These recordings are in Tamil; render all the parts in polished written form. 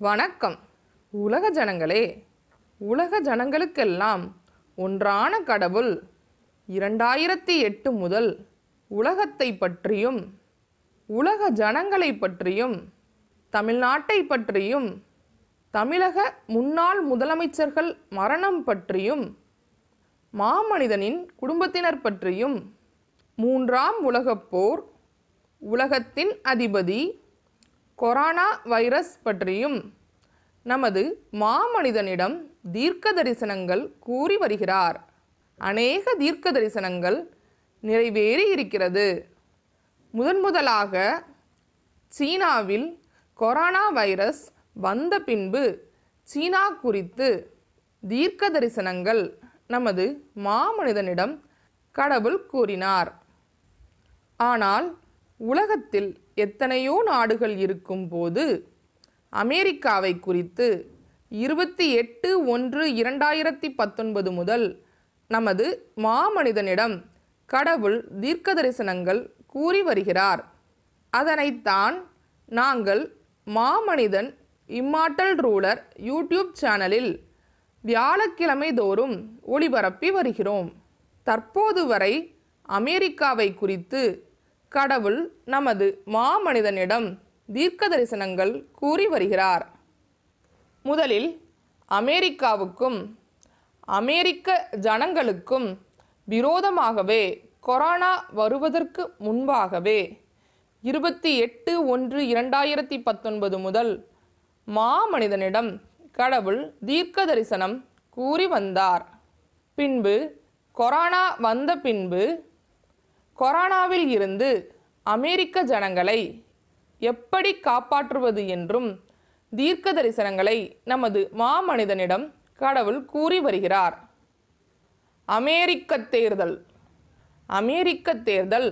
வணக்கம். உலக ஜனங்களே, உலக ஜனங்களுக்கெல்லாம் ஒன்றான கடவுள் 2008 முதல் உலகத்தை பற்றியும் உலக ஜனங்களை பற்றியும் தமிழ்நாட்டை பற்றியும் தமிழக முன்னாள் முதலமைச்சர்கள் மரணம் பற்றியும் மாமனிதனின் குடும்பத்தினர் பற்றியும் மூன்றாம் உலகப் போர், உலகத்தின் அதிபதி, கொரோனா வைரஸ் பற்றியும் நமது மாமனிதனிடம் தீர்க்க தரிசனங்கள் கூறி வருகிறார். அநேக தீர்க்க தரிசனங்கள் நிறைவேறி இருக்கிறது. முதலாக சீனாவில் கொரோனா வைரஸ் வந்த பின்பு சீனா குறித்து தீர்க்க தரிசனங்கள் நமது மாமனிதனிடம் கடவுள் கூறினார். ஆனால் உலகத்தில் எத்தனையோ நாடுகள் இருக்கும் போது அமெரிக்காவை குறித்து 28/1/2019 முதல் நமது மாமனிதனிடம் கடவுள் தீர்க்க தரிசனங்கள் கூறி வருகிறார். அதனைத்தான் நாங்கள் மாமனிதன் இம்மார்ட்டல் ரூலர் யூடியூப் சேனலில் வியாழக்கிழமை தோறும் ஒளிபரப்பி வருகிறோம். தற்போது வரை அமெரிக்காவை குறித்து கடவுள் நமது மாமனிதனிடம் தீர்க்க தரிசனங்கள் கூறி வருகிறார். முதலில் அமெரிக்காவுக்கும் அமெரிக்க ஜனங்களுக்கும் விரோதமாகவே கொரோனா வருவதற்கு முன்பாகவே 28/1/2019 முதல் மாமனிதனிடம் கடவுள் தீர்க்க தரிசனம் கூறி வந்தார். பின்பு கொரோனா வந்த பின்பு கொரோனாவில் இருந்து அமெரிக்க ஜனங்களை எப்படி காப்பாற்றுவது என்றும் தீர்க்க தரிசனங்களை நமது மாமனிதனிடம் கடவுள் கூறி வருகிறார். அமெரிக்க தேர்தல்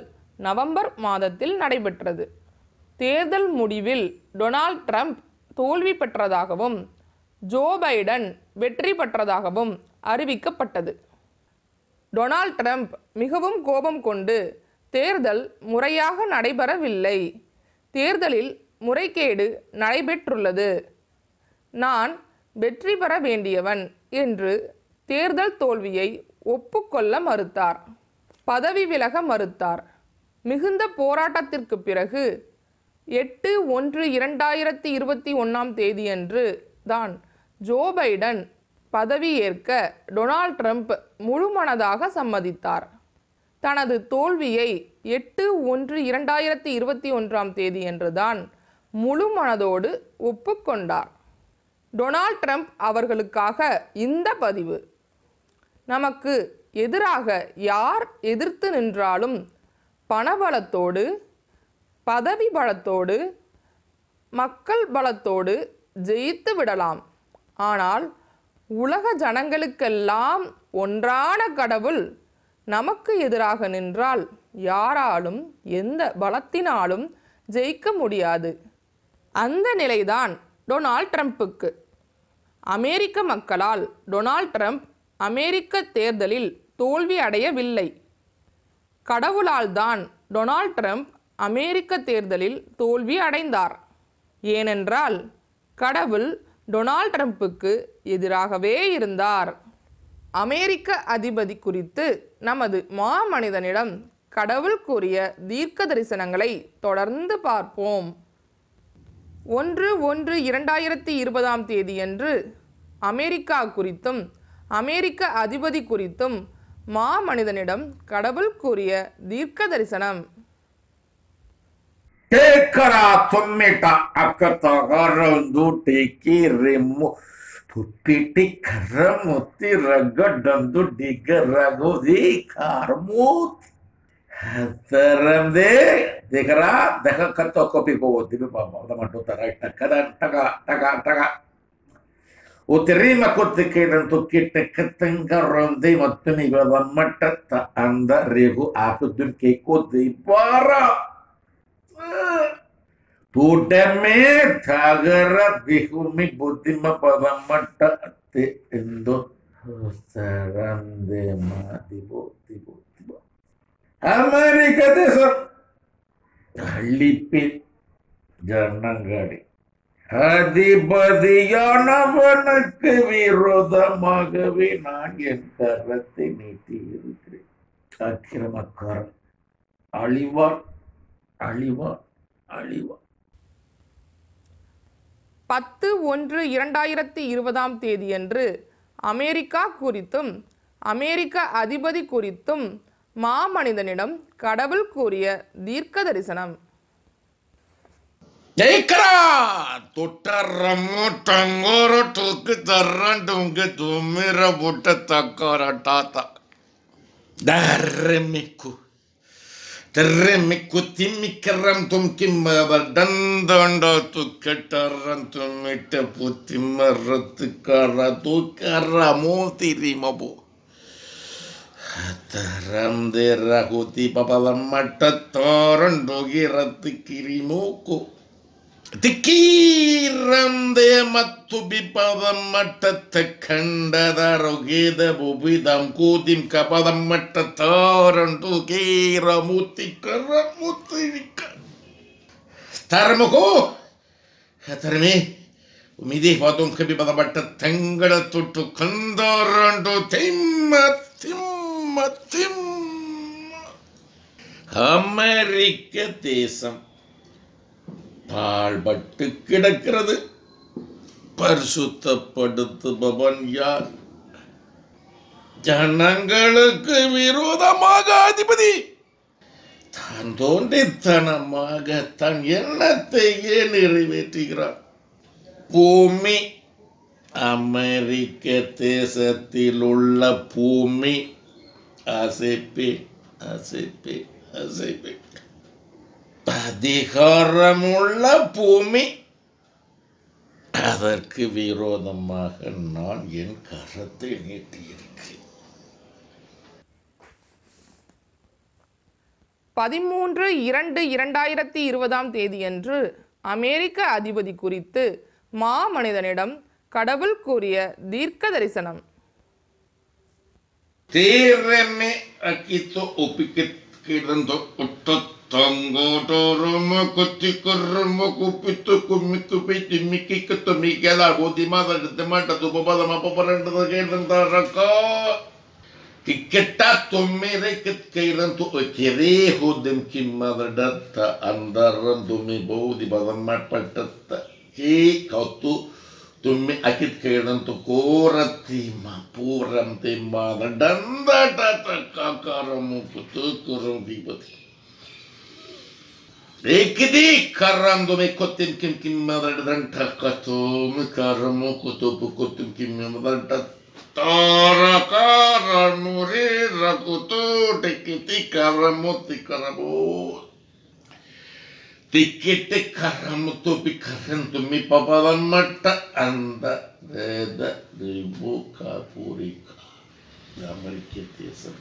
நவம்பர் மாதத்தில் நடைபெற்றது. தேர்தல் முடிவில் டொனால்ட் ட்ரம்ப் தோல்வி பெற்றதாகவும் ஜோ பைடன் வெற்றி பெற்றதாகவும் அறிவிக்கப்பட்டது. டொனால்ட் ட்ரம்ப் மிகவும் கோபம் கொண்டு தேர்தல் முறையாக நடைபெறவில்லை, தேர்தலில் முறைகேடு நடைபெற்றுள்ளது, நான் வெற்றி பெற வேண்டியவன் என்று தேர்தல் தோல்வியை ஒப்புக்கொள்ள மறுத்தார். பதவி விலக மறுத்தார். மிகுந்த போராட்டத்திற்கு பிறகு 8/1/2021 தேதியன்று தான் ஜோ பைடன் பதவியேற்க டொனால்ட் ட்ரம்ப் முழுமனதாக சம்மதித்தார். தனது தோல்வியை 8/1/2021 தேதியன்று தான் முழுமனதோடு ஒப்புக்கொண்டார். டொனால்ட் ட்ரம்ப் அவர்களுக்காக இந்த பதிவு. நமக்கு எதிராக யார் எதிர்த்து நின்றாலும் பணபலத்தோடு, பதவி பலத்தோடு, மக்கள் பலத்தோடு ஜெயித்து விடலாம். ஆனால் உலக ஜனங்களுக்கெல்லாம் ஒன்றான கடவுள் நமக்கு எதிராக நின்றால் யாராலும் எந்த பலத்தினாலும் ஜெயிக்க முடியாது. அந்த நிலைதான் டொனால்ட் ட்ரம்புக்கு. அமெரிக்க மக்களால் டொனால்ட் ட்ரம்ப் அமெரிக்க தேர்தலில் தோல்வி அடையவில்லை. கடவுளால் தான் டொனால்ட் ட்ரம்ப் அமெரிக்க தேர்தலில் தோல்வி அடைந்தார். ஏனென்றால் கடவுள் டொனால்ட் ட்ரம்புக்கு எதிராகவே இருந்தார். அமெரிக்க அதிபதி குறித்து நமது மாமனிதனிடம் கடவுள் கூறிய தீர்க்க தரிசனங்களை தொடர்ந்து பார்ப்போம். 1/1/2020 தேதியன்று அமெரிக்கா குறித்தும் அமெரிக்க அதிபதி குறித்தும் மாமனிதனிடம் கடவுள் கூறிய தீர்க்க தரிசனம். Tekara tometa akata garandu teki remo pupiti karamuti ragadandu digarago de karmut taramde dekara dekakato kopi ko dibe baba damato tarai takada taga uterima kotte dan tukite ketengaronde matni gavamatta anda regu apudun keko de para Tudame thagara bihumi buddhima pavamatta te endo sarande ma dibo. Amerika desam halipi janangadi அதிபதியானவனுக்கு விரோதமாகவே நான் என் கரத்தை நீட்டி இருக்கிறேன். அக்கிரமக்காரன் அழிவார், அழிவார், அழிவார். 10/1/2020 அமெரிக்கா குறித்தும் அமெரிக்க அதிபதி குறித்தும் மாமனிதனிடம் கடவுள் கூறிய தீர்க்க தரிசனம். ஜெயிக்கிறா தொட்டரமோ டங்கோர தூக்கு தரண்டுங்க தும்மிர புட்ட தக்கோர டாத்தா தர்மிக்கு terremikku timmikkeram tumkimmavar dandanda tukketarran tummitte puttimmarrattukara tukara mootirimobu taram derahuti papalamattattorandogirattikirimuku திக்கீரந்தே மத்து பிபதம் மட்டத்தை கண்டதரோகேத புபிதம் கூதிம் கபதம் மட்டத்தாரண்டு கீர மூத்திக்கர மூத்திரிக்க தரமுகோ தரமே உமிதி பதம் கபிபத மட்ட தங்கட தொட்டு கந்தாரண்டு திம்ம திம்ம திம்ம அமெரிக்க தேசம் பாழ்பட்டு கிடக்கிறது. பரிசுத்தப்படுத்துபவன் யார்? ஜனங்களுக்கு விரோதமாக அதிபதி தான் தோன்றித்தனமாக தன் எண்ணத்தையே நிறைவேற்றுகிறார். பூமி அமெரிக்க தேசத்தில் உள்ள பூமி அசைப்பே அசைப்பே அசைப்பே அதிகாரமுள்ள பூமி அதற்கு விரோதமாக நான் என் கரத்தை நீட்டியிருக்கிறேன். 13/2/2020 அமெரிக்க அதிபதி குறித்து மாமனிதனிடம் கடவுள் கூறிய தீர்க்க தரிசனம். தேரமே அக்கித்தோ ஒப்பிக்கிடந்தோ Tangotoroma kotikoroma kupito kumiku piti mikiko to mikela bodimada de mata to babada ma paparanda da gedanda raka tiketta to mere ket kairan to kere hodem kimada datta andaran to me bodi badam mat patatta ki kautu tumme akit kairan to korati ma puram te ma danda tata kakaramu kutu kurum dibati ekidi karando me kotim kim kim madran takatum karamo kutup kutum kim madran tara karamuri rakutu tikiti karamuti karabo tikiti karamutu bikarantu mi papadan matta anda reda ribu kapurika Amerika தேசம்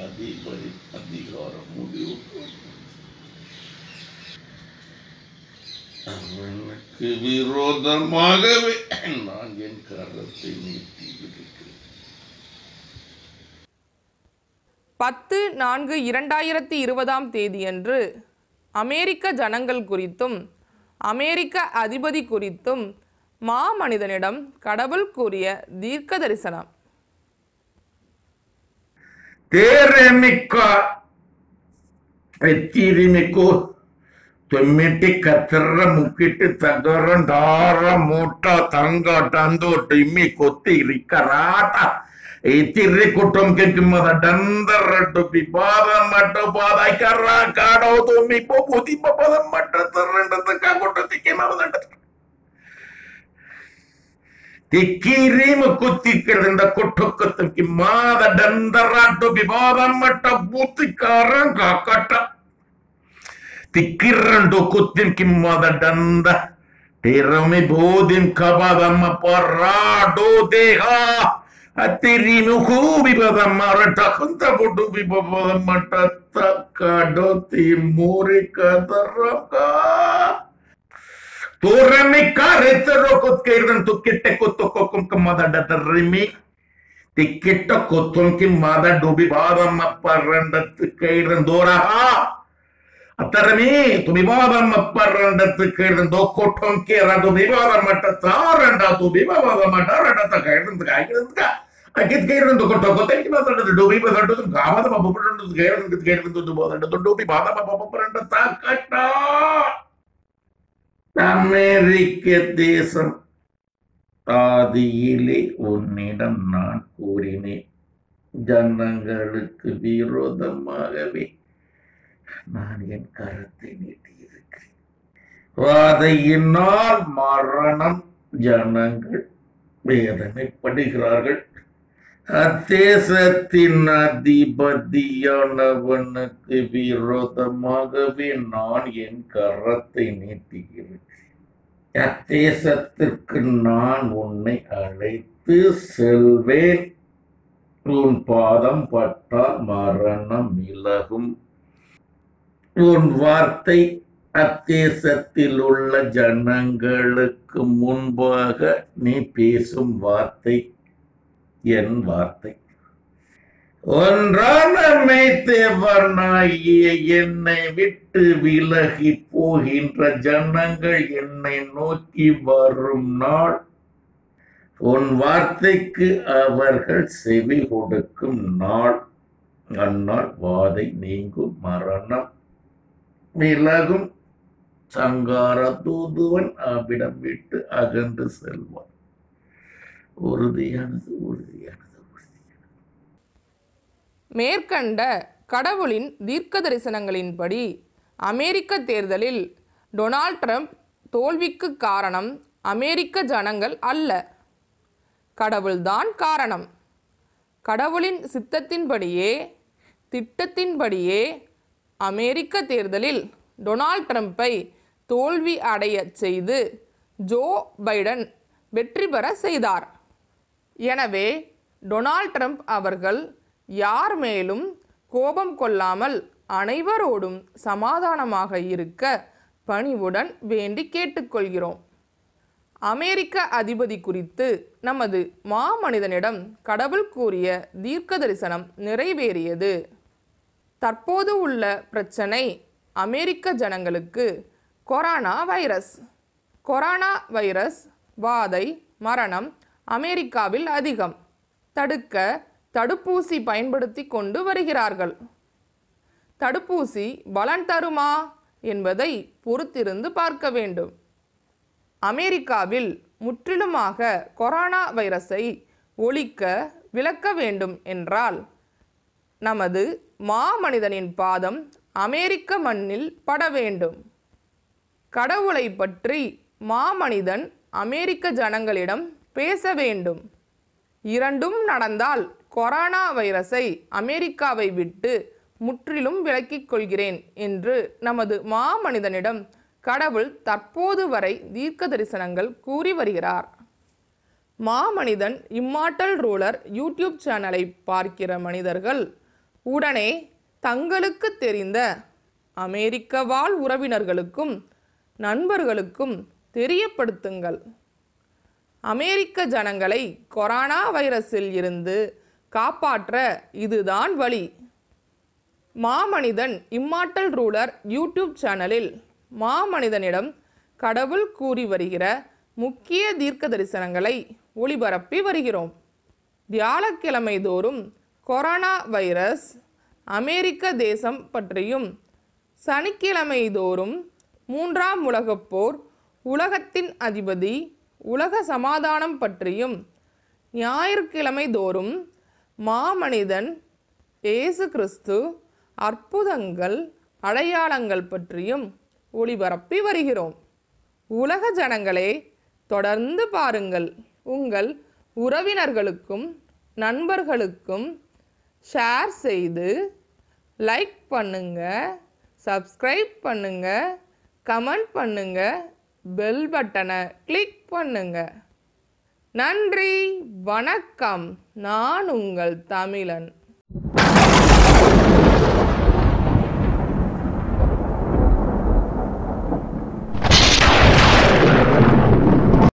அதிபதி அதிகாரம் முடிவு அவனுக்கு விரோதமாகவே நான் என் கரத்தை நீட்டியிருக்கிறேன். 10/4/2020 அமெரிக்க ஜனங்கள் குறித்தும் அமெரிக்க அதிபதி குறித்தும் மாமனிதனிடம் கடவுள் கூறிய தீர்க்க தரிசனம். தேரமிக்கா எத்திரிமிக்கோ தொம்மிட்டி கத்திர முக்கிட்டு தகரம் தார மூட்டா தங்க டந்து டிம்மி கொத்தி இருக்கராட்டா எத்திரி குட்டம் கிம்மத டந்தரட்டு பிபாதம் மட்டு பாதை கரா காடோ தொம்மி போ புதி பபதம் மட்டு தரண்டத காகொட்ட திக்கேமத திக்கிரீம் குத்திக்கிறந்த குட்டுக்கத்தும் கிம்மாத டந்தராட்டு பிபாதம் மட்ட பூத்திக்காரன் காக்கட்ட Tikirando kutim kimada danda terame bodim kabadamma parado deha atirimu kubi badamma ratakanta bodu bi babamma tatakado timuri kadaraka torame karetero kutkeirdan tukitte kutokokum kamada datarimi tikkitta kutum kimada dobi badamma parandat kairan doraha Attarami, tu mi baba ma parranda te kerden do koton kera tu mi baba ma taranda tu mi baba ma taranda ta kerden ka akit kerden do koton koten ki baba do mi baba do gama ta baba parranda kerden do baba do mi baba baba parranda ta katta Amerika தேசம் ஆதியிலே உன்னிடம் நான் கூறினேன் ஜனங்களுக்கு விரோதமாகவே நான் என் கரத்தை நீட்டியிருக்கிறேன் வாதையினால் மரணம் ஜனங்கள் வேதனைப்படுகிறார்கள் அத்தேசத்தின் அதிபதியானவனுக்கு விரோதமாகவே நான் என் கரத்தை நீட்டுகிறேன் அத்தேசத்திற்கு நான் உன்னை அழைத்து செல்வேன் உன் பாதம் பட்டால் மரணம் விலகும் உன் வார்த்தை அத்தேசத்தில் உள்ள ஜனங்களுக்கு முன்பாக நீ பேசும் வார்த்தை என் வார்த்தை ஒன்றான மெய்த்தேவனாகிய என்னை விட்டு விலகி போகின்ற ஜனங்கள் என்னை நோக்கி வரும் நாள் உன் வார்த்தைக்கு அவர்கள் செவி கொடுக்கும் நாள் அந்நாள் வாதை நீங்கும் மரணம் விலகும் சங்கார தூதுவன் அவ்விடம் விட்டு அகன்று செல்வான் உறுதியானது உறுதியானது மேற்கண்ட கடவுளின் தீர்க்க தரிசனங்களின்படி அமெரிக்க தேர்தலில் டொனால்ட் ட்ரம்ப் தோல்விக்கு காரணம் அமெரிக்க ஜனங்கள் அல்ல, கடவுள்தான் காரணம். கடவுளின் சித்தத்தின்படியே திட்டத்தின்படியே அமெரிக்க தேர்தலில் டொனால்ட் ட்ரம்பை தோல்வி அடைய செய்து ஜோ பைடன் வெற்றி பெற செய்தார். எனவே டொனால்ட் ட்ரம்ப் அவர்கள் யார் மேலும் கோபம் கொள்ளாமல் அனைவரோடும் சமாதானமாக இருக்க பணிவுடன் வேண்டி கேட்டுக்கொள்கிறோம். அமெரிக்க அதிபதி குறித்து நமது மாமனிதனிடம் கடவுள் கூறிய தீர்க்க தரிசனம் நிறைவேறியது. தற்போது உள்ள பிரச்சனை அமெரிக்க ஜனங்களுக்கு கொரோனா வைரஸ். கொரோனா வைரஸ் வாதை மரணம் அமெரிக்காவில் அதிகம். தடுக்க தடுப்பூசி பயன்படுத்தி கொண்டு வருகிறார்கள். தடுப்பூசி பலன் தருமா என்பதை பொறுத்திருந்து பார்க்க வேண்டும். அமெரிக்காவில் முற்றிலுமாக கொரோனா வைரஸை ஒழிக்க விலக்க வேண்டும் என்றால் நமது மாமனிதனின் பாதம் அமெரிக்க மண்ணில் பட வேண்டும். கடவுளை பற்றி மாமனிதன் அமெரிக்க ஜனங்களிடம் பேச வேண்டும். இரண்டும் நடந்தால் கொரோனா வைரஸை அமெரிக்காவை விட்டு முற்றிலும் விலக்கிக் கொள்கிறேன் என்று நமது மாமனிதனிடம் கடவுள் தற்போது வரை தீர்க்க தரிசனங்கள் கூறி வருகிறார். மாமனிதன் இம்மார்ட்டல் ரூலர் யூடியூப் சேனலை பார்க்கிற மனிதர்கள் உடனே தங்களுக்கு தெரிந்த அமெரிக்க வாழ் உறவினர்களுக்கும் நண்பர்களுக்கும் தெரியப்படுத்துங்கள். அமெரிக்க ஜனங்களை கொரோனா வைரஸில் இருந்து காப்பாற்ற இதுதான் வழி. மாமனிதன் இம்மார்ட்டல் ரூலர் யூடியூப் சேனலில் மாமனிதனிடம் கடவுள் கூறி வருகிற முக்கிய தீர்க்க தரிசனங்களை ஒளிபரப்பி வருகிறோம். வியாழக்கிழமை தோறும் கொரோனா வைரஸ் அமெரிக்க தேசம் பற்றியும், சனிக்கிழமை தோறும் 3ஆம் உலகப் போர், உலகத்தின் அதிபதி, உலக சமாதானம் பற்றியும், ஞாயிற்றுக்கிழமை தோறும் மாமனிதன், இயேசு கிறிஸ்து, அற்புதங்கள், அடையாளங்கள் பற்றியும் ஒளிபரப்பி வருகிறோம். உலக ஜனங்களே, தொடர்ந்து பாருங்கள். உங்கள் உறவினர்களுக்கும் நண்பர்களுக்கும் ஷேர் செய்து லைக் பண்ணுங்க, சப்ஸ்கிரைப் பண்ணுங்க, கமெண்ட் பண்ணுங்க, பெல் பட்டனை கிளிக் பண்ணுங்க. நன்றி, வணக்கம். நான் உங்கள் தமிழன்.